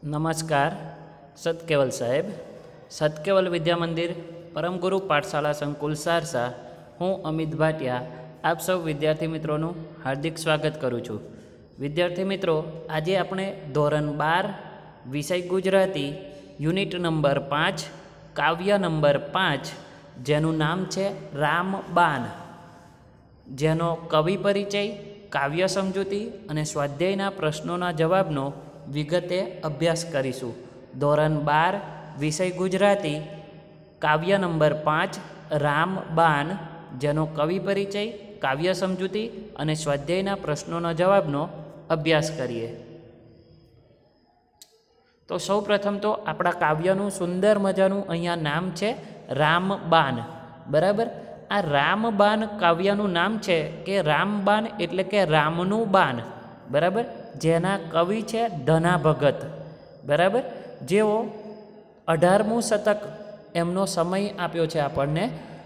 नमस्कार। सतकेवल साहेब, सतकेवल विद्या मंदिर परम गुरु पाठशाला संकुल सारसा। हूँ अमित भाटिया आप सब विद्यार्थी मित्रों हार्दिक स्वागत करूँ छूँ। विद्यार्थी मित्रों, आज अपने धोरण 12 विषय गुजराती यूनिट नंबर 5 काव्य नंबर 5 जेनु नाम है रामबाण, जेनो कवि परिचय, काव्य समजूती और स्वाध्यायना प्रश्नों जवाबनो विगते अभ्यास करीशू। धोरण 12 विषय गुजराती काव्य नंबर 5 रामबाण, जेनो कवि परिचय, काव्य समजूती और स्वाध्यायना प्रश्नों जवाबनो अभ्यास करिए। तो सौ प्रथम तो आपणा काव्यनु सुंदर मजानु अहींया नाम है रामबाण। बराबर, आ रामबाण काव्यनु नाम है कि रामबाण एटले के रामनु बाण। बराबर, जेना कवि है धना भगत। बराबर, जेओ 18मु शतक एमनो समय आप्यो छे आपणने,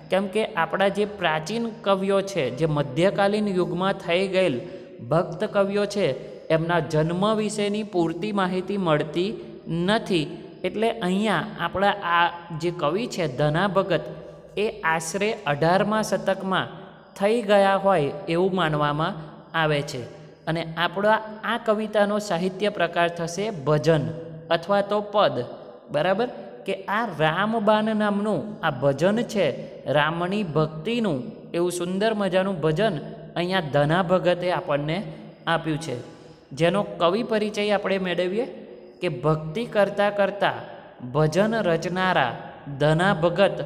केम के आपणा जे प्राचीन कविओ छे, जे मध्यकालीन युगमां थई गયેલ भक्त कविओ छे, एमना जन्म विशेनी पूरती माहिती मळती नथी। एटले अहींया आपणा आ जे कवि छे धना भगत ए आश्रे 18मा शतकमां थई गया होय एवुं मानवामां आवे छे। अने आपणा आ कवितानो साहित्य प्रकार थशे भजन अथवा तो पद। बराबर, के आ रामबाण नामनुं आ भजन छे, रामनी भक्तिनुं एवुं सुंदर मजानुं भजन अहींया धना भगते आपणने आप्युं छे। जेनो कवि परिचय आपणे मेळवीए के भक्ति करता करता भजन रचनारा धना भगत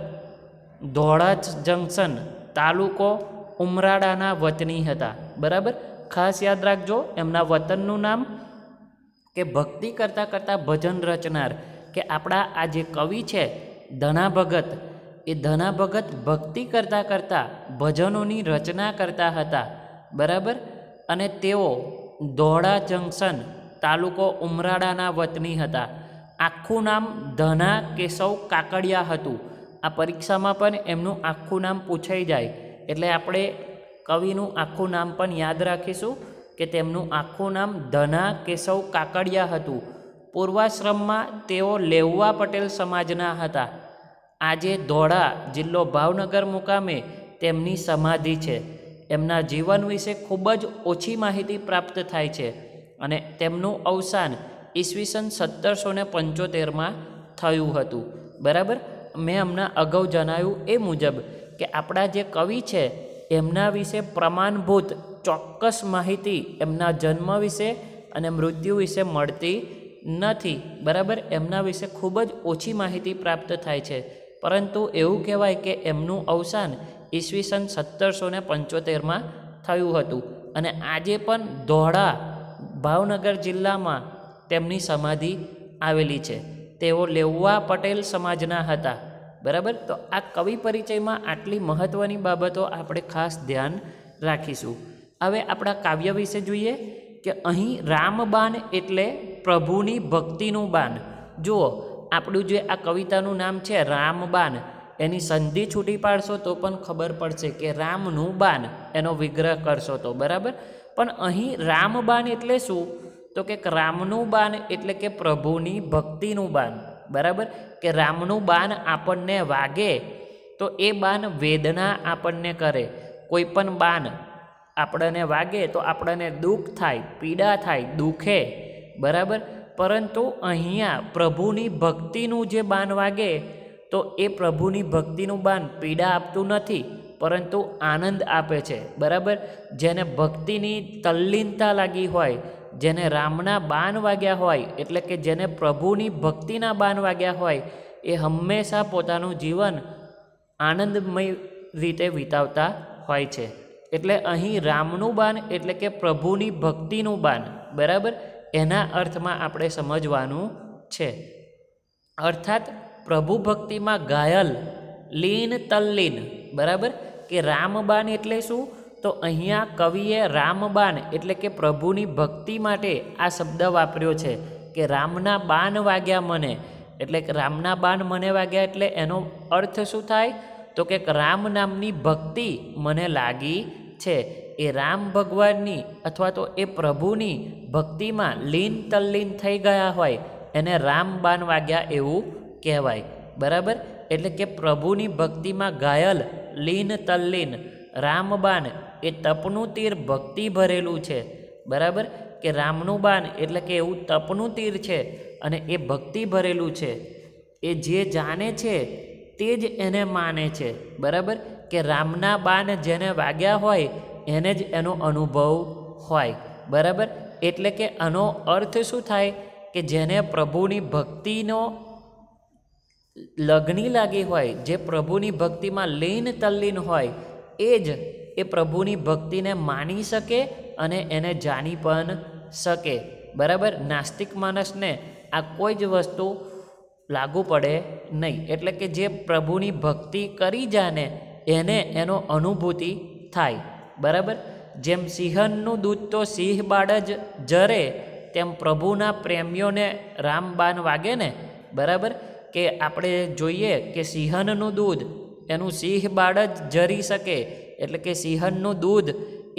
धोळा जंक्शन तालुको उमराळाना वतनी हता। बराबर, खास याद राखजो एमना वतननु नाम के भक्ति करता करता भजन रचनार, के आपणा आ जे कवि छे धना भगत, ए धना भगत भक्ति करता करता भजनोनी रचना करता हता। बराबर, अने तेओ धोळा जंक्शन तालुको उमराळाना वतनी हता। आखुं नाम धना केशव काकड़िया हतुं। आ परीक्षामां पण एमनुं आखुं नाम पूछाई जाय एटले आपणे कविનું આખું નામ પણ યાદ રાખીશું કે તેમનું આખું નામ ધના કેશવ કાકડિયા હતું। પૂર્વાશ્રમમાં તેઓ લેઉવા પટેલ સમાજના હતા। આજે ધોળા જિલ્લો ભાવનગર મુકામે તેમની સમાધિ છે। એમના જીવન વિશે ખૂબ જ ઓછી માહિતી પ્રાપ્ત થાય છે અને તેમનું અવસાન ઈસવીસન 1775માં થયું હતું। બરાબર, મેં હમણાં અગાઉ જણાવ્યું એ મુજબ કે આપણા જે કવિ છે एमना विषे प्रमाणभूत चौक्कस माहिती एमना जन्म विषे अने मृत्यु विषे मळती नथी। बराबर, एमना विषे खूब ज ओछी माहिती प्राप्त थाय छे, परंतु एवुं कहेवाय के एमनुं अवसान ईसवीसन 1775 थयुं हतुं अने आजे पण धोळा भावनगर जिल्लामां तेमनी समाधि आवेली छे। तेओ लेउवा पटेल समाजना हता। बराबर, तो आ कवि परिचय में आटली महत्वनी बाबतों आपणे खास ध्यान राखीशुं। हवे आपणा काव्य विषे जोईए के अहीं रामबाण एटले प्रभुनी भक्तिनुं बाण। जुओ, आपणुं जे आ कवितानुं नाम छे रामबाण, एनी संधि छूटी पाडशो तो पण खबर पड़शे के रामनुं बाण एनो विग्रह करशो तो। बराबर, पण अहीं रामबाण एटले शुं? तो के रामनुं बाण एटले के प्रभुनी भक्तिनुं बाण। बराबर, के रामनु बाण आपणने वागे तो ए बाण वेदना आपणने करे। कोईपण बाण आपणने वागे तो आपणने दुख थाय, पीड़ा थाय, दुखे। बराबर, परंतु अहींया प्रभुनी भक्तिनुं जे बाण वागे तो ए प्रभुनी भक्तिनुं बाण पीड़ा आपतुं नथी परंतु आनंद आपे छे। बराबर, जेने भक्तिनी तल्लीनता लागी होय, जेने रामना बाण वाग्या होय एटले के जेने प्रभुनी भक्तिना बाण वाग्या होय ए हमेशा पोतानुं जीवन आनंदमय रीते वितावता होय छे। एटले अहीं रामनुं बाण एटले के प्रभुनी भक्तिनुं बाण। बराबर, एना अर्थमां आपणे समजवानुं छे। अर्थात प्रभु भक्तिमां घायल, लीन, तल्लीन। बराबर, के रामबाण एटले शुं? तो अहींया कविए रामबाण एटले के प्रभुनी भक्ति माटे आ शब्द वापर्यो छे के रामना बाण वाग्या मने। एटले के रामना बाण मने वाग्या एटले एनो अर्थ शुं थाय? तो के राम नामनी भक्ति मने लागी छे। ए राम भगवाननी अथवा तो ए प्रभुनी भक्तिमां लीन तल्लीन थई गया होय એને રામબાન વાગ્યા એવું કહેવાય, બરાબર. એટલે કે પ્રભુની ભક્તિમાં ઘાયલ, લીન તલ્લીન. રામબાન એ તપનું તીર ભક્તિ ભરેલું છે, બરાબર. કે રામનું બાન એટલે કે એવું તપનું તીર છે અને એ ભક્તિ ભરેલું છે. એ જે જાણે છે તે જ એને માને છે, બરાબર. કે રામના બાન જેને વાગ્યા હોય એને જ એનો અનુભવ હોય, બરાબર. એટલે કે આનો અર્થ શું થાય કે જેને પ્રભુની ભક્તિનો લગની લાગી હોય, જે પ્રભુની ભક્તિમાં લીન તલ્લીન હોય, એ જ એ પ્રભુની ભક્તિને માની શકે અને એને જાણી પણ શકે, બરાબર. નાસ્તિક માણસને આ કોઈ જ વસ્તુ લાગુ પડે નહીં. એટલે કે જે પ્રભુની ભક્તિ કરી જાને એને એનો અનુભૂતિ થાય, બરાબર. જેમ સિંહણનું દૂધ તો સિંહ બાળ જ જરે, તેમ પ્રભુના પ્રેમીઓને રામબાન વાગે ને, બરાબર. કે આપણે જોઈએ કે સિંહણનું દૂધ એનું સિંહ બાળ જ જરી શકે. એટલે કે સિંહણનું દૂધ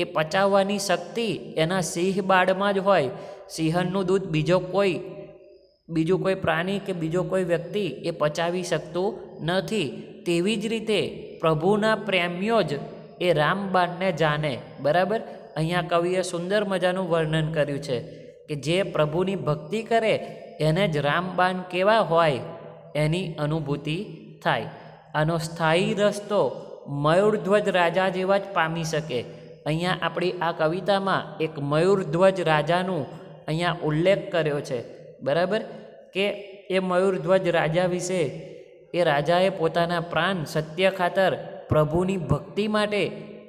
એ પચાવવાની શક્તિ એના સિંહ બાળમાં જ હોય. સિંહણનું દૂધ બીજું કોઈ પ્રાણી કે બીજો કોઈ વ્યક્તિ એ પચાવી શકતું નથી. તેવી જ રીતે પ્રભુના પ્રેમીઓ જ એ રામબાણને જાણે, બરાબર. અહીંયા કવિએ સુંદર મજાનું વર્ણન કર્યું છે કે જે પ્રભુની ભક્તિ કરે એને જ રામબાણ કેવા હોય એની અનુભૂતિ થાય. આનો સ્થાયી રસ્તો મયુરધ્વજ રાજા જેવા જ પામી શકે. અહીંયા આપણી આ કવિતામાં એક મયુરધ્વજ રાજાનું અહીંયા ઉલ્લેખ કર્યો છે, બરાબર. કે એ મયુરધ્વજ રાજા વિશે, એ રાજાએ પોતાના પ્રાણ સત્ય ખાતર પ્રભુની ભક્તિ માટે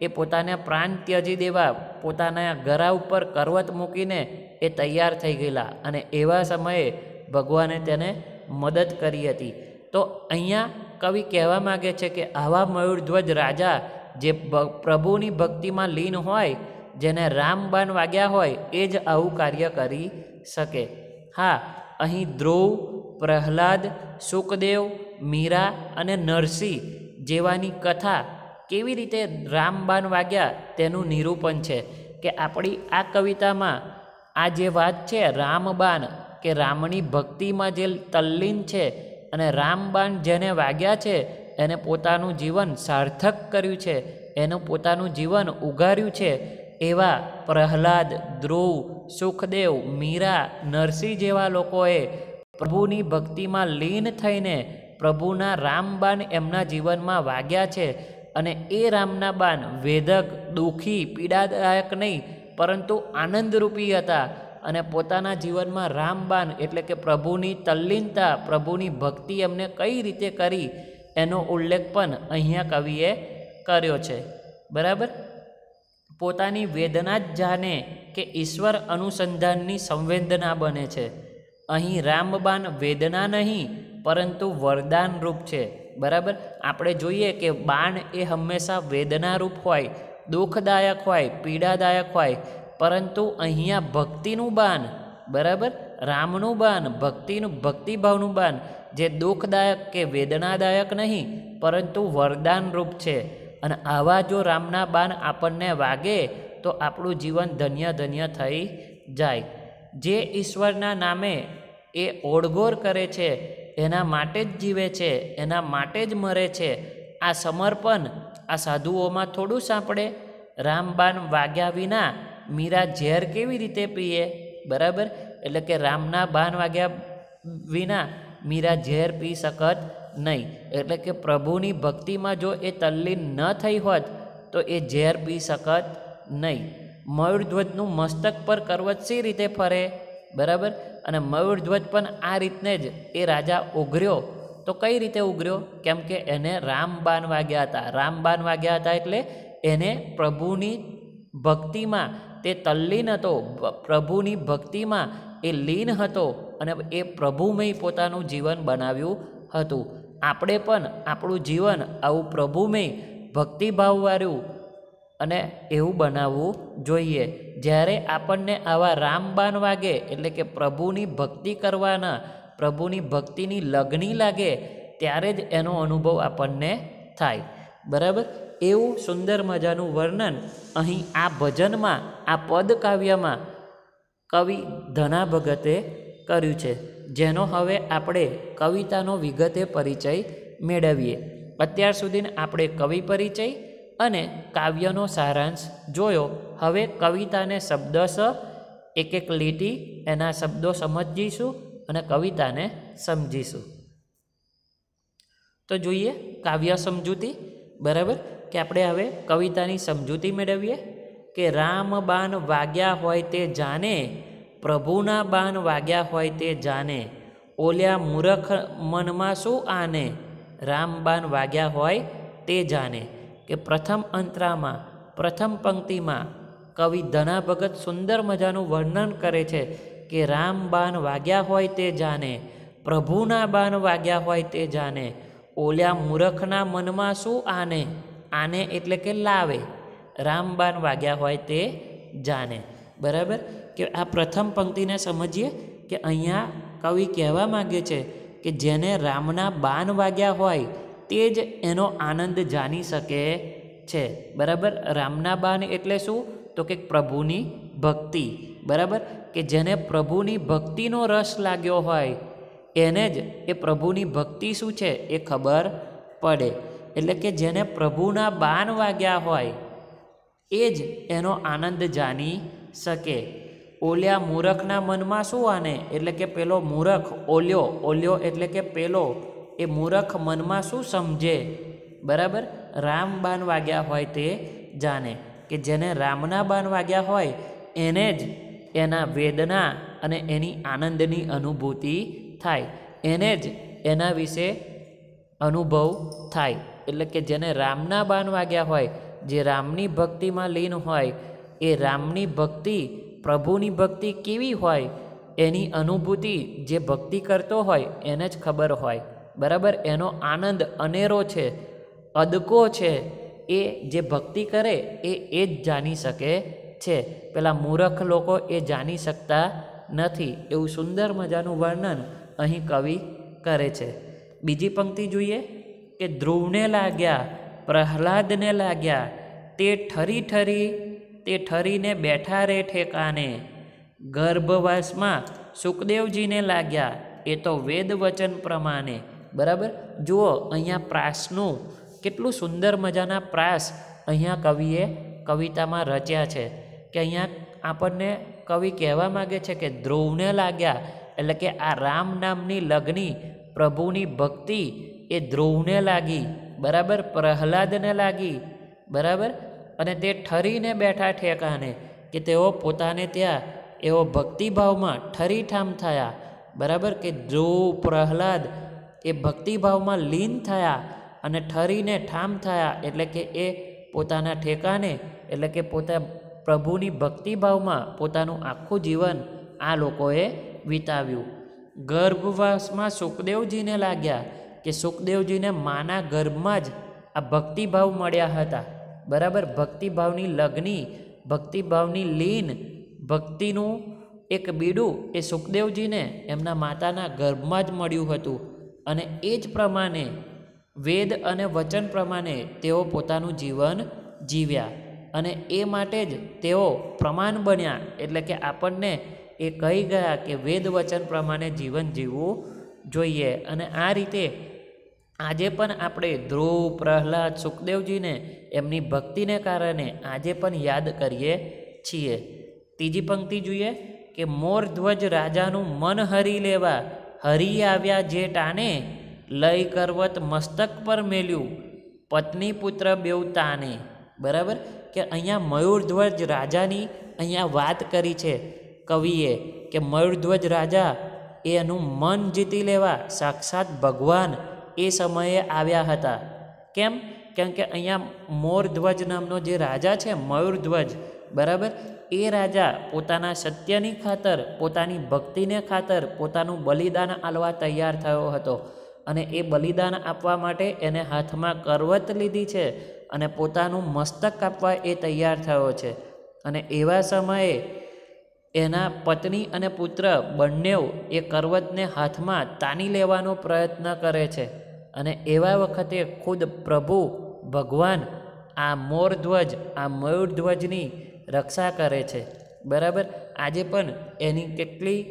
એ પોતાના પ્રાણ ત્યજી દેવા પોતાના ગળા ઉપર કરવત મૂકીને એ તૈયાર થઈ ગયેલા અને એવા સમયે ભગવાને તેને મદદ કરી હતી. તો અહીંયા કવિ કહેવા માગે છે કે આવા મયુરધ્વજ રાજા જે પ્રભુની ભક્તિમાં લીન હોય, જેને રામબાન વાગ્યા હોય, એ જ આવું કાર્ય કરી શકે. હા, અહીં ધ્રુવ, પ્રહલાદ, સુખદેવ, મીરા અને નરસિંહ જેવાની કથા કેવી રીતે રામબાન વાગ્યા તેનું નિરૂપણ છે. કે આપણી આ કવિતામાં આ જે વાત છે રામબાન, કે રામની ભક્તિમાં જે તલ્લીન છે અને રામબાન જેને વાગ્યા છે એને પોતાનું જીવન સાર્થક કર્યું છે, એનું પોતાનું જીવન ઉગાર્યું છે, એવા પ્રહલાદ, ધ્રુવ, સુખદેવ, મીરા, નરસિંહ જેવા લોકોએ પ્રભુની ભક્તિમાં લીન થઈને પ્રભુના રામબાન એમના જીવનમાં વાગ્યા છે. અને એ રામના બાન વેદક, દુઃખી, પીડાદાયક નહીં પરંતુ આનંદરૂપી હતા. અને પોતાના જીવનમાં રામબાન એટલે કે પ્રભુની તલ્લીનતા, પ્રભુની ભક્તિ એમને કઈ રીતે કરી એનો ઉલ્લેખ પણ અહીંયા કવિએ કર્યો છે, બરાબર. પોતાની વેદના જ જાણે કે ઈશ્વર અનુસંધાનની સંવેદના બને છે. અહીં રામબાન વેદના નહીં પરંતુ વરદાન રૂપ છે, બરાબર. આપણે જોઈએ કે બાણ એ હંમેશા વેદનારૂપ હોય, દુઃખદાયક હોય, પીડાદાયક હોય, પરંતુ અહીંયા ભક્તિનું બાન, બરાબર, રામનું બાન, ભક્તિભાવનું બાન જે દુઃખદાયક કે વેદનાદાયક નહીં પરંતુ વરદાન રૂપ છે. અને આવા જો રામના બાન આપણને વાગે તો આપણું જીવન ધન્ય ધન્ય થઈ જાય. જે ઈશ્વરના નામે એ ઓળઘોર કરે છે, એના માટે જ જીવે છે, એના માટે જ મરે છે. આ સમર્પણ આ સાધુઓમાં થોડું સાંપડે. રામબાન વાગ્યા વિના મીરા ઝેર કેવી રીતે પીએ, બરાબર. એટલે કે રામના બાન વાગ્યા વિના મીરા ઝેર પી શકત નહીં. એટલે કે પ્રભુની ભક્તિમાં જો એ તલ્લીન ન થઈ હોત તો એ ઝેર પી શકત નહીં. મયુરધ્વજનું મસ્તક પર કરવત સી રીતે ફરે, બરાબર. અને મયુરધ્વજ પણ આ રીતને જ એ રાજા ઉઘર્યો. તો કઈ રીતે ઉઘર્યો? કેમ કે એને રામબાન વાગ્યા હતા. રામબાન વાગ્યા હતા એટલે એને પ્રભુની ભક્તિમાં તે તલ્લીન હતો, પ્રભુની ભક્તિમાં એ લીન હતો અને એ પ્રભુમય પોતાનું જીવન બનાવ્યું હતું. આપણે પણ આપણું જીવન આવું પ્રભુમય ભક્તિભાવવાળું અને એવું બનાવવું જોઈએ. જ્યારે આપણને આવા રામબાન વાગે એટલે કે પ્રભુની ભક્તિ કરવાના, પ્રભુની ભક્તિની લગની લાગે ત્યારે જ એનો અનુભવ આપણને થાય, બરાબર. એવું સુંદર મજાનું વર્ણન અહીં આ ભજનમાં, આ પદ કાવ્યમાં કવિ ધના ભગતે કર્યું છે. જેનો હવે આપણે કવિતાનો વિગતે પરિચય મેળવીએ. અત્યાર સુધી આપણે કવિ પરિચય અને કાવ્યનો સારાંશ જોયો. હવે કવિતાને શબ્દશ એક એક લીટી એના શબ્દો સમજીશું અને કવિતાને સમજીશું. તો જોઈએ કાવ્ય સમજૂતી. બરાબર કે આપણે હવે કવિતાની સમજૂતી મેળવીએ કે રામ બાણ વાગ્યા હોય તે જાણે, પ્રભુના બાણ વાગ્યા હોય તે જાણે, ઓલ્યા મૂરખ મનમાં શું આને, રામ બાણ વાગ્યા હોય તે જાણે. કે પ્રથમ અંતરામાં પ્રથમ પંક્તિમાં કવિ ધના ભગત સુંદર મજાનું વર્ણન કરે છે કે રામ બાણ વાગ્યા હોય તે જાણે, પ્રભુના બાણ વાગ્યા હોય તે જાણે, ઓલ્યા મૂરખના મનમાં શું આને, આને એટલે કે લાવે, રામબાણ વાગ્યા હોય તે જાણે. બરાબર કે આ પ્રથમ પંક્તિને સમજીએ કે અહીંયા કવિ કહેવા માગે છે કે જેને રામના બાણ વાગ્યા હોય તે જ એનો આનંદ જાણી શકે છે. બરાબર રામના બાણ એટલે શું? તો કે પ્રભુની ભક્તિ. બરાબર કે જેને પ્રભુની ભક્તિનો રસ લાગ્યો હોય એને જ એ પ્રભુની ભક્તિ શું છે એ ખબર પડે. એટલે કે જેને પ્રભુના બાણ વાગ્યા હોય એ જ એનો આનંદ જાણી શકે. ઓલ્યા મૂરખના મનમાં શું આને, એટલે કે પેલો મૂરખ, ઓલ્યો, ઓલ્યો એટલે કે પેલો, એ મૂરખ મનમાં શું સમજે. બરાબર રામ બાણ વાગ્યા હોય તે જાણે. કે જેને રામના બાણ વાગ્યા હોય એને જ એના વેદના અને એની આનંદની અનુભૂતિ થાય, એને જ એના વિશે અનુભવ થાય. એટલે કે જેને રામના બાણ વાગ્યા હોય, જે રામની ભક્તિમાં લીન હોય, એ રામની ભક્તિ, પ્રભુની ભક્તિ કેવી હોય એની અનુભૂતિ જે ભક્તિ કરતો હોય એને જ ખબર હોય. બરાબર એનો આનંદ અનેરો છે, અદકો છે, એ જે ભક્તિ કરે એ જ જાણી શકે છે. પેલા મૂર્ખ લોકો એ જાણી શકતા નથી. એવું સુંદર મજાનું વર્ણન અહીં કવિ કરે છે. બીજી પંક્તિ જોઈએ કે ધ્રુવને લાગ્યા, પ્રહલાદને લાગ્યા, તે ઠરીને બેઠા રે ઠેકાને, ગર્ભવાસમાં સુખદેવજીને લાગ્યા, એ તો વેદ વચન પ્રમાણે. બરાબર જુઓ અહીંયા પ્રાસનું કેટલું સુંદર મજાના પ્રાસ અહીંયા કવિએ કવિતામાં રચ્યા છે. કે અહીંયા આપણને કવિ કહેવા માગે છે કે ધ્રુવને લાગ્યા એટલે કે આ રામ નામની લગ્ની પ્રભુની ભક્તિ એ ધ્રુવને લાગી. બરાબર પ્રહલાદને લાગી. બરાબર અને તે ઠરીને બેઠા ઠેકાને, કે તેઓ પોતાને ત્યાં એવો ભક્તિભાવમાં ઠરીઠામ થયા. બરાબર કે ધ્રુવ પ્રહલાદ એ ભક્તિભાવમાં લીન થયા અને ઠરીને ઠામ થયા. એટલે કે એ પોતાના ઠેકાને એટલે કે પોતા પ્રભુની ભક્તિભાવમાં પોતાનું આખું જીવન આ લોકોએ વિતાવ્યું. ગર્ભવાસમાં સુખદેવજીને લાગ્યા કે સુખદેવજીને માના ગર્ભમાં જ આ ભક્તિભાવ મળ્યા હતા. બરાબર ભક્તિભાવની લગ્ની, ભક્તિભાવની લીન, ભક્તિનું એક બીડું એ સુખદેવજીને એમના માતાના ગર્ભમાં જ મળ્યું હતું. અને એ જ પ્રમાણે વેદ અને વચન પ્રમાણે તેઓ પોતાનું જીવન જીવ્યા અને એ માટે જ તેઓ પ્રમાણ બન્યા. એટલે કે આપણને એ કહી ગયા કે વેદ વચન પ્રમાણે જીવન જીવવું જોઈએ. અને આ રીતે આજે પણ આપણે ધ્રુવ, પ્રહલાદ, સુખદેવજીને એમની ભક્તિને કારણે આજે પણ યાદ કરીએ છીએ. ત્રીજી પંક્તિ જોઈએ કે મોર ધ્વજ રાજાનું મન હરી લેવા, હરી આવ્યા જે ટાણે, લય કરવત મસ્તક પર મેલ્યું, પત્ની પુત્ર બેઉ તાને. બરાબર કે અહીંયા મયુરધ્વજ રાજાની અહીંયા વાત કરી છે કવિએ કે મયુરધ્વજ રાજા એનું મન જીતી લેવા સાક્ષાત ભગવાન એ સમયે આવ્યા હતા. કેમ? કેમ કે અહીંયા મોરધ્વજ નામનો જે રાજા છે મયુરધ્વજ, બરાબર એ રાજા પોતાના સત્યની ખાતર, પોતાની ભક્તિને ખાતર પોતાનું બલિદાન આલવા તૈયાર થયો હતો. અને એ બલિદાન આપવા માટે એને હાથમાં કરવત લીધી છે અને પોતાનું મસ્તક કાપવા એ તૈયાર થયો છે. અને એવા સમયે એના પત્ની અને પુત્ર બંનેવ એ કરવતને હાથમાં તાની લેવાનો પ્રયત્ન કરે છે. અને એવા વખતે ખુદ પ્રભુ ભગવાન આ મોરધ્વજ, આ મયુરધ્વજની રક્ષા કરે છે. બરાબર આજે પણ એની કેટલી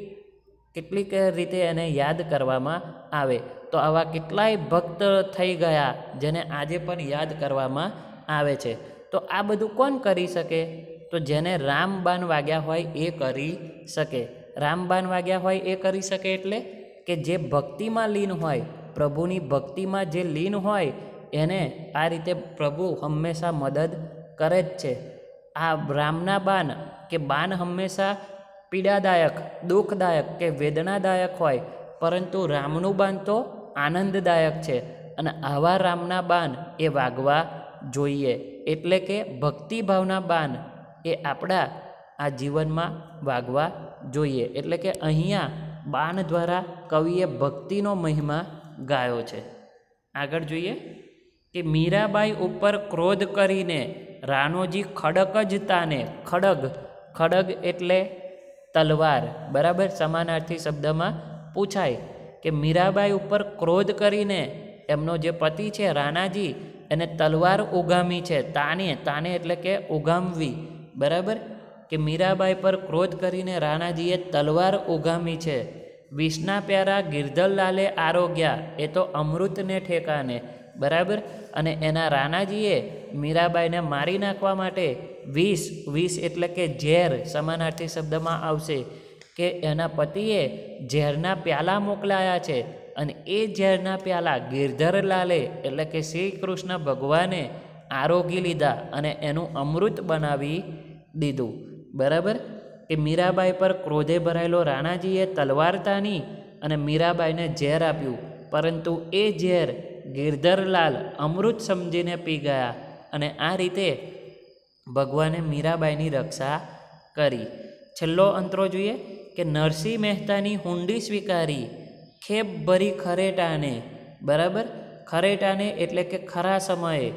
કેટલીક રીતે એને યાદ કરવામાં આવે. તો આવા કેટલાય ભક્ત થઈ ગયા જેને આજે પણ યાદ કરવામાં આવે છે. તો આ બધું કોણ કરી શકે? તો જેને રામબાણ વાગ્યા હોય એ કરી શકે. રામબાણ વાગ્યા હોય એ કરી શકે એટલે કે જે ભક્તિમાં લીન હોય, પ્રભુની ભક્તિમાં જે લીન હોય એને આ રીતે પ્રભુ હંમેશા મદદ કરે જ છે. આ રામના બાણ કે બાણ હંમેશા પીડાદાયક, દુઃખદાયક કે વેદનાદાયક હોય, પરંતુ રામનું બાણ તો આનંદદાયક છે. અને આવા રામના બાણ એ વાગવા જોઈએ. એટલે કે ભક્તિભાવના બાણ એ આપણા આ જીવનમાં વાગવા જોઈએ. એટલે કે અહીંયા બાણ દ્વારા કવિએ ભક્તિનો મહિમા ગાયો છે. આગળ જોઈએ કે મીરાબાઈ ઉપર ક્રોધ કરીને રાણોજી ખડક જ તાને. ખડગ એટલે તલવાર, બરાબર. સમાનાર્થી શબ્દમાં પૂછાય કે મીરાબાઈ ઉપર ક્રોધ કરીને એમનો જે પતિ છે રાણાજી એને તલવાર ઉગામી છે. તાને એટલે કે ઉગામવી, બરાબર. કે મીરાબાઈ પર ક્રોધ કરીને રાણાજીએ તલવાર ઉગામી છે. વિષના પ્યારા ગિરધરલાલે આરોગ્યા, એ તો અમૃતને ઠેકાને, બરાબર. અને એના રાણાજીએ મીરાબાઈને મારી નાખવા માટે વિષ એટલે કે ઝેર, સમાનાર્થી શબ્દમાં આવશે કે એના પતિએ ઝેરના પ્યાલા મોકલાયા છે. અને એ ઝેરના પ્યાલા ગિરધરલાલે એટલે કે શ્રી કૃષ્ણ ભગવાને આરોગી લીધા અને એનું અમૃત બનાવી દીધું, બરાબર. કે મીરાબાઈ પર ક્રોધે ભરાયેલો રાણાજીએ તલવાર તાની અને મીરાબાઈને ઝેર આપ્યું, પરંતુ એ ઝેર ગિરધરલાલ અમૃત સમજીને પી ગયા. અને આ રીતે ભગવાને મીરાબાઈની રક્ષા કરી. છેલ્લો અંતરો જોઈએ કે નરસિંહ મહેતાની હુંડી સ્વીકારી, ખેપ ભરી ખરેટાને, બરાબર. ખરેટાને એટલે કે ખરા સમયે,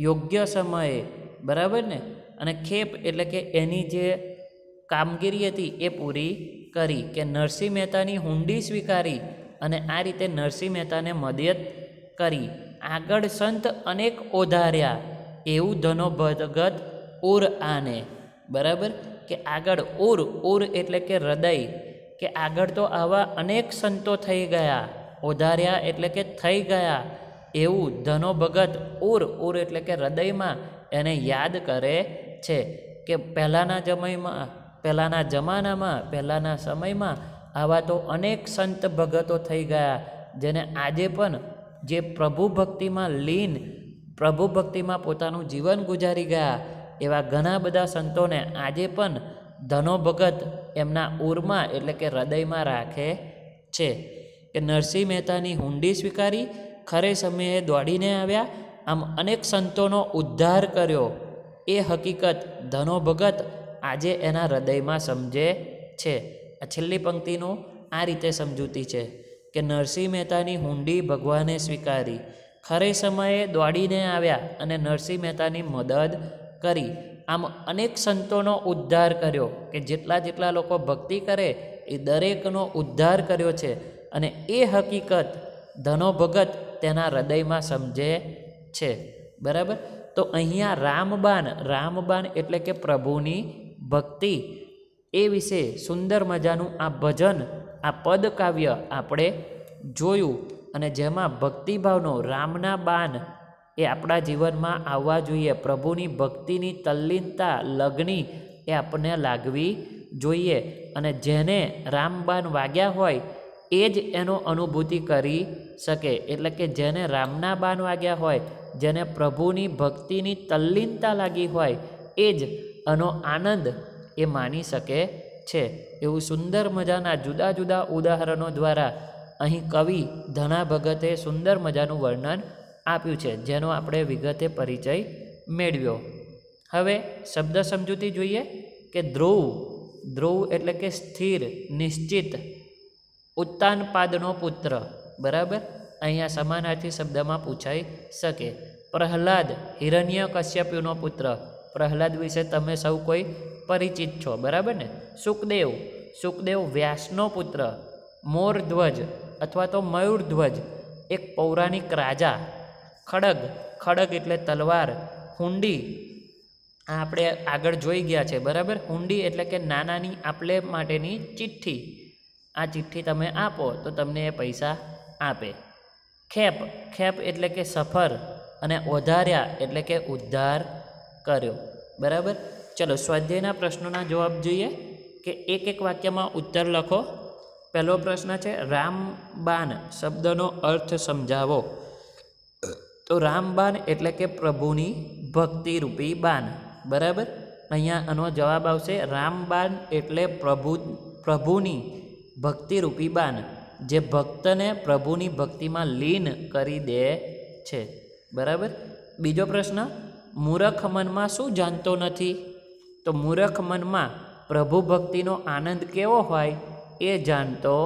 યોગ્ય સમયે, બરાબર ને. અને ખેપ એટલે કે એની જે કામગીરી હતી એ પૂરી કરી. કે નરસિંહ મહેતાની હુંડી સ્વીકારી અને આ રીતે નરસિંહ મહેતાને મદદ કરી. આગળ સંત અનેક ઓધાર્યા, એવું ધનો ભગત ઉર આને, બરાબર. કે આગળ ઉર એટલે કે હૃદય, કે આગળ તો આવા અનેક સંતો થઈ ગયા. ઓધાર્યા એટલે કે થઈ ગયા, એવું ધનો ભગત ઉર એટલે કે હૃદયમાં એને યાદ કરે છે. કે પહેલાંના જમાનામાં પહેલાંના સમયમાં આવા તો અનેક સંત ભગતો થઈ ગયા જેને આજે પણ જે પ્રભુ ભક્તિમાં લીન, પ્રભુ ભક્તિમાં પોતાનું જીવન ગુજારી ગયા એવા ઘણા બધા સંતોને આજે પણ ધનો ભગત એમના ઉરમાં એટલે કે હૃદયમાં રાખે છે. કે નરસિંહ મહેતાની હુંડી સ્વીકારી, ખરે સમયે દોડીને આવ્યા, આમ અનેક સંતોનો ઉદ્ધાર કર્યો. એ હકીકત ધનો ભગત આજે એના હૃદયમાં સમજે છે. આ છેલ્લી પંક્તિનું આ રીતે સમજૂતી છે કે નરસિંહ મહેતાની હુંડી ભગવાને સ્વીકારી, ખરે સમયે દોડીને આવ્યા અને નરસિંહ મહેતાની મદદ કરી. આમ અનેક સંતોનો ઉદ્ધાર કર્યો, કે જેટલા લોકો ભક્તિ કરે એ દરેકનો ઉદ્ધાર કર્યો છે. અને એ હકીકત ધનો ભગત તેના હૃદયમાં સમજે છે, બરાબર. તો અહીંયા રામબાણ એટલે કે પ્રભુની ભક્તિ એ વિશે સુંદર મજાનું આ ભજન, આ પદ કાવ્ય આપણે જોયું. અને જેમાં ભક્તિભાવનો રામના બાણ એ આપણા જીવનમાં આવવા જોઈએ. પ્રભુની ભક્તિની તલ્લીનતા, લગની એ આપણને લાગવી જોઈએ. અને જેને રામબાણ વાગ્યા હોય એ જ એનો અનુભૂતિ કરી શકે. એટલે કે જેને રામના બાણ વાગ્યા હોય, જેને પ્રભુની ભક્તિની તલ્લીનતા લાગી હોય એ જ આનો આનંદ એ માણી શકે છે. એવું સુંદર મજાના જુદા જુદા ઉદાહરણો દ્વારા અહીં કવિ ધના ભગતે સુંદર મજાનું વર્ણન આપ્યું છે, જેનો આપણે વિગતે પરિચય મેળવ્યો. હવે શબ્દ સમજૂતી જોઈએ કે ધ્રુવ એટલે કે સ્થિર, નિશ્ચિત, ઉત્તાનપાદનો પુત્ર, બરાબર. અહીંયા સમાનાર્થી શબ્દમાં પૂછાઈ શકે. પ્રહલાદ હિરણ્યકશ્યપનો પુત્ર, પ્રહલાદ વિશે તમે સૌ કોઈ પરિચિત છો, બરાબર ને. સુખદેવ વ્યાસનો પુત્ર. મોરધ્વજ અથવા તો મયુરધ્વજ એક પૌરાણિક રાજા. ખડગ એટલે તલવાર. હુંડી આ આપણે આગળ જોઈ ગયા છે, બરાબર. હુંડી એટલે કે નાનાની આપલે માટેની ચિઠ્ઠી, આ ચિઠ્ઠી તમે આપો તો તમને એ પૈસા આપે. ખેપ, ખેપ એટલે કે સફર, અને ઓધાર્યા એટલે કે ઉદ્ધાર કર્યો. બરાબર. ચલો સ્વાધ્યાયના પ્રશ્નોના જવાબ જોઈએ કે એક એક વાક્યમાં ઉત્તર લખો. પહેલો પ્રશ્ન છે રામબાન શબ્દનો અર્થ સમજાવો. તો રામબાન એટલે કે પ્રભુની ભક્તિરૂપી બાન. બરાબર. અહીંયા આનો જવાબ આવશે રામબાન એટલે પ્રભુની ભક્તિરૂપી બાન, જે ભક્તને પ્રભુની ભક્તિમાં લીન કરી દે છે. બરાબર. બીજો પ્રશ્ન મૂરખ મનમાં શું જાણતો નથી. તો મૂરખ મનમાં પ્રભુ ભક્તિનો આનંદ કેવો હોય એ જાણતો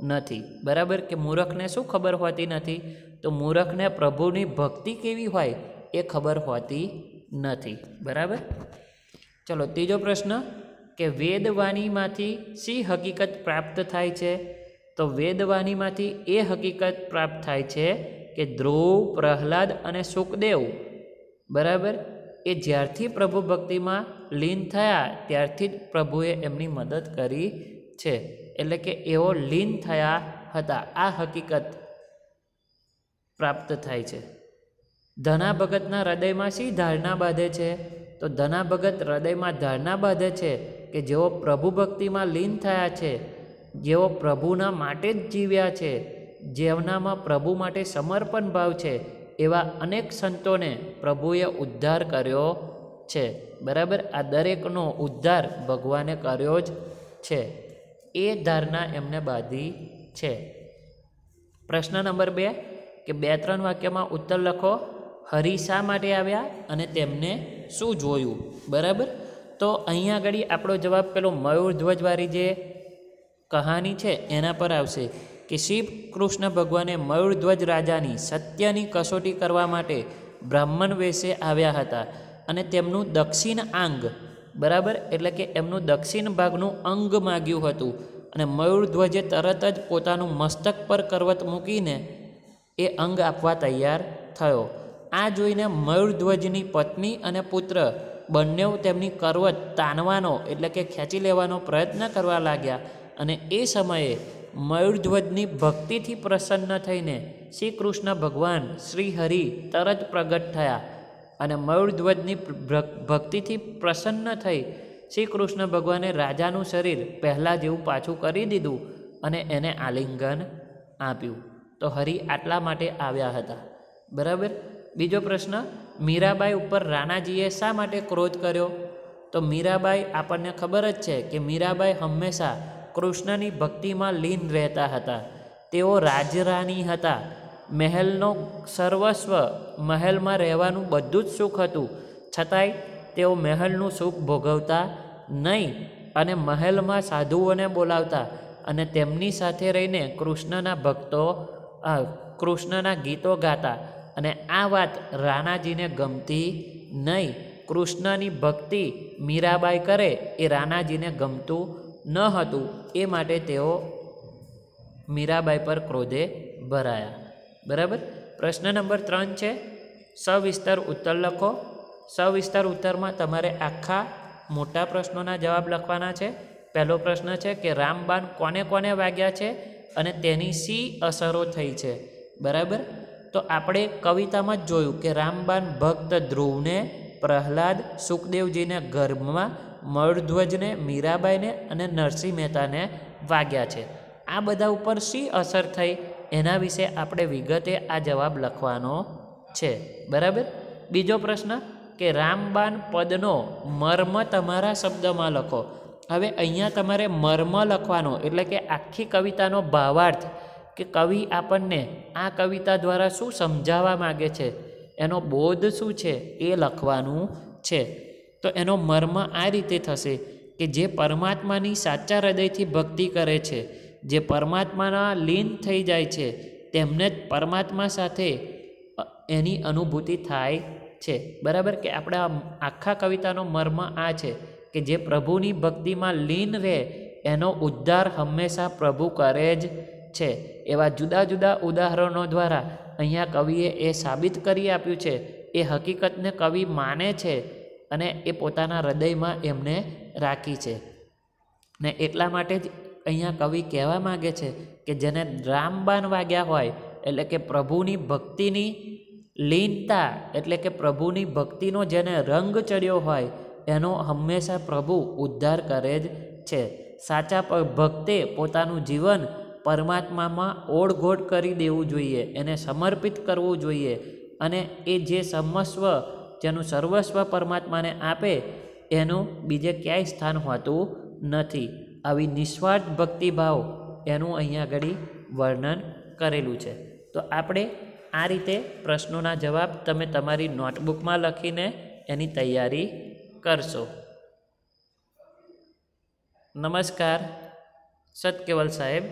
નથી. બરાબર. કે મૂરખને શું ખબર હોતી નથી. તો મૂરખને પ્રભુની ભક્તિ કેવી હોય એ ખબર હોતી નથી. બરાબર. ચલો ત્રીજો પ્રશ્ન કે વેદવાણીમાંથી શી હકીકત પ્રાપ્ત થાય છે. તો વેદવાણીમાંથી એ હકીકત પ્રાપ્ત થાય છે કે ધ્રુવ, પ્રહલાદ અને સુખદેવ, બરાબર, એ જ્યારથી પ્રભુ ભક્તિમાં લીન થયા ત્યારથી જ પ્રભુએ એમની મદદ કરી છે. એટલે કે એઓ લીન થયા હતા. આ હકીકત પ્રાપ્ત થાય છે. ધના ભગતના હૃદયમાં શી ધારણા બાંધે છે. તો ધના ભગત હૃદયમાં ધારણા બાંધે છે કે જેઓ પ્રભુ ભક્તિમાં લીન થયા છે, જેઓ પ્રભુના માટે જ જીવ્યા છે, જેમનામાં પ્રભુ માટે સમર્પણ ભાવ છે, એવા અનેક સંતોને પ્રભુએ ઉદ્ધાર કર્યો છે. બરાબર. આ દરેકનો ઉદ્ધાર ભગવાને કર્યો જ છે. એ ધારણા એમને બાંધી છે. પ્રશ્ન નંબર 2 કે 2-3 વાક્યમાં ઉત્તર લખો. હરિ શા માટે આવ્યા અને તેમને શું જોયું. બરાબર. તો અહીંયા આગળ આપણો જવાબ પેલો મયુર ધ્વજવાળી જે કહાની છે એના પર આવશે કે શ્રી કૃષ્ણ ભગવાને મયુર ધ્વજ રાજાની સત્યની કસોટી કરવા માટે બ્રાહ્મણ વેશે આવ્યા હતા અને તેમનું દક્ષિણ આંગ, બરાબર, એટલે કે એમનું દક્ષિણ ભાગનું અંગ માગ્યું હતું અને મયુર ધ્વજે તરત જ પોતાનું મસ્તક પર કરવત મૂકીને એ અંગ આપવા તૈયાર થયો. આ જોઈને મયુરધ્વજની પત્ની અને પુત્ર બંને તેમની કરવત તાનવાનો એટલે કે ખેંચી લેવાનો પ્રયત્ન કરવા લાગ્યા અને એ સમયે મયુરધ્વજની ભક્તિથી પ્રસન્ન થઈને શ્રી કૃષ્ણ ભગવાન શ્રી હરિ તરત પ્રગટ થયા અને મયુરધ્વજની ભક્તિથી પ્રસન્ન થઈ શ્રી કૃષ્ણ ભગવાને રાજાનું શરીર પહેલાં જેવું પાછું કરી દીધું અને એને આલિંગન આપ્યું. તો હરિ આટલા માટે આવ્યા હતા. બરાબર. બીજો પ્રશ્ન મીરાબાઈ ઉપર રાણાજીએ શા માટે ક્રોધ કર્યો. તો મીરાબાઈ આપણને ખબર જ છે કે મીરાબાઈ હંમેશા કૃષ્ણની ભક્તિમાં લીન રહેતા હતા. તેઓ રાજરાણી હતા. મહેલનો સર્વસ્વ, મહેલમાં રહેવાનું બધું જ સુખ હતું, છતાંય તેઓ મહેલનું સુખ ભોગવતા નહીં અને મહેલમાં સાધુઓને બોલાવતા અને તેમની સાથે રહીને કૃષ્ણના ભક્તો કૃષ્ણના ગીતો ગાતા. અને આ વાત રાણાજીને ગમતી નહીં. કૃષ્ણની ભક્તિ મીરાબાઈ કરે એ રાણાજીને ગમતું ન હતું. એ માટે તેઓ મીરાબાઈ પર ક્રોધે ભરાયા. બરાબર. પ્રશ્ન નંબર 3 છે સવિસ્તર ઉત્તર લખો. સવિસ્તર ઉત્તરમાં તમારે આખા મોટા પ્રશ્નોના જવાબ લખવાના છે. પહેલો પ્રશ્ન છે કે રામબાણ કોને કોને વાગ્યા છે અને તેની શી અસરો થઈ છે. બરાબર. તો આપણે કવિતામાં જ જોયું કે રામબાણ ભક્ત ધ્રુવને, પ્રહલાદ, સુખદેવજીને ગર્ભમાં, મયુરધ્વજને, મીરાબાઈને અને નરસિંહ મહેતાને વાગ્યા છે. આ બધા ઉપર શી અસર થઈ એના વિશે આપણે વિગતે આ જવાબ લખવાનો છે. બરાબર. બીજો પ્રશ્ન કે રામબાણ પદનો મર્મ તમારા શબ્દમાં લખો. હવે અહીંયા તમારે મર્મ લખવાનો એટલે કે આખી કવિતાનો ભાવાર્થ કે કવિ આપણને આ કવિતા દ્વારા શું સમજાવવા માગે છે, એનો બોધ શું છે એ લખવાનું છે. તો એનો મર્મ આ રીતે થશે કે જે પરમાત્માની સાચા હૃદયથી ભક્તિ કરે છે, જે પરમાત્માના લીન થઈ જાય છે, તેમને જ પરમાત્મા સાથે એની અનુભૂતિ થાય છે. બરાબર. કે આપણા આખા કવિતાનો મર્મ આ છે કે જે પ્રભુની ભક્તિમાં લીન રહે એનો ઉદ્ધાર હંમેશા પ્રભુ કરે જ છે. એવા જુદા જુદા ઉદાહરણો દ્વારા અહીંયા કવિએ એ સાબિત કરી આપ્યું છે. એ હકીકતને કવિ માને છે અને એ પોતાના હૃદયમાં એમને રાખી છે ને એટલા માટે જ અહીંયા કવિ કહેવા માગે છે કે જેને રામબાણ વાગ્યા હોય એટલે કે પ્રભુની ભક્તિની લીનતા એટલે કે પ્રભુની ભક્તિનો જેને રંગ ચડ્યો હોય એનો હંમેશા પ્રભુ ઉદ્ધાર કરે જ છે. સાચા ભક્તે પોતાનું જીવન પરમાત્મામાં ઓળઘોળ કરી દેવું જોઈએ, એને સમર્પિત કરવું જોઈએ અને એ જે સર્વસ્વ જેનું સર્વસ્વ પરમાત્માને આપે એનું બીજે ક્યાંય સ્થાન હોતું નથી. આવી નિસ્વાર્થ ભક્તિભાવ એનું અહીંયા આગળ વર્ણન કરેલું છે. તો આપણે આ રીતે પ્રશ્નોના જવાબ તમે તમારી નોટબુકમાં લખીને એની તૈયારી કરશો. નમસ્કાર. સત કેવલ સાહેબ.